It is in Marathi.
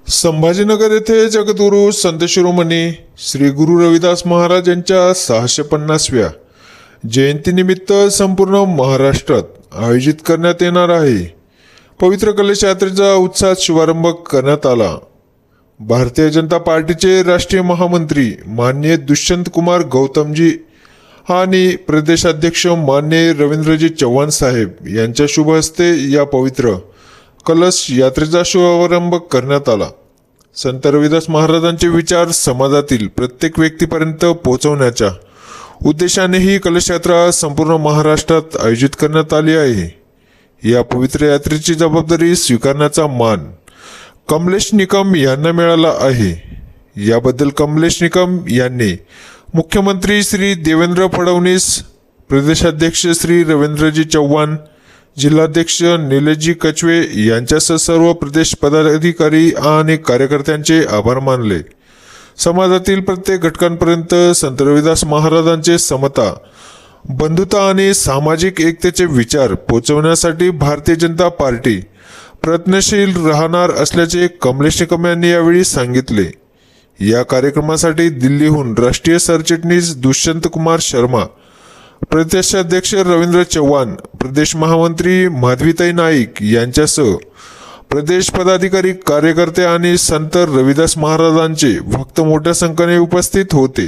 संभाजीनगर येथे जगद्गुरू संत शिरोमणी श्री गुरु रविदास महाराज यांच्या 650व्या जयंतीनिमित्त संपूर्ण महाराष्ट्रात आयोजित करण्यात येणार आहे पवित्र कलश यात्रेचा उत्साहात शुभारंभ करण्यात आला। भारतीय जनता पार्टीचे राष्ट्रीय महामंत्री माननीय दुष्यंत कुमार गौतमजी आणि प्रदेशाध्यक्ष माननीय रवींद्रजी चव्हाण साहेब यांच्या शुभ हस्ते या पवित्र कलश यात्रेचा शुभारंभ करण्यात आला। संत रविदास महाराजांचे विचार समाजातील प्रत्येक व्यक्तीपर्यंत पोहोचवण्याच्या उद्देशाने ही कलश यात्रा संपूर्ण महाराष्ट्रात आयोजित करण्यात आली आहे। या पवित्र यात्रेची जबाबदारी स्वीकारण्याचा मान कमलेश निकम यांना मिळाला आहे। याबद्दल कमलेश निकम यांनी मुख्यमंत्री श्री देवेंद्र फडणवीस, प्रदेशाध्यक्ष श्री रवींद्रजी चव्हाण, जिल्हाध्यक्ष निलेशजी कचवे यांच्यासह सर्व प्रदेश पदाधिकारी आणि कार्यकर्त्यांचे आभार मानले। समाजातील प्रत्येक घटकांपर्यंत संत रविदास महाराजांचे समता, बंधुता आणि सामाजिक एकतेचे विचार पोहोचवण्यासाठी भारतीय जनता पार्टी प्रयत्नशील राहणार असल्याचे कमलेश निकम यांनी यावेळी सांगितले। या कार्यक्रमासाठी दिल्लीहून राष्ट्रीय सरचिटणीस दुष्यंत कुमार शर्मा, प्रदेशाध्यक्ष रवींद्र चव्हाण, प्रदेश महामंत्री माधवीताई नाईक यांच्यासह प्रदेश पदाधिकारी, कार्यकर्ते आणि संत रविदास महाराजांचे भक्त मोठ्या संख्येने उपस्थित होते।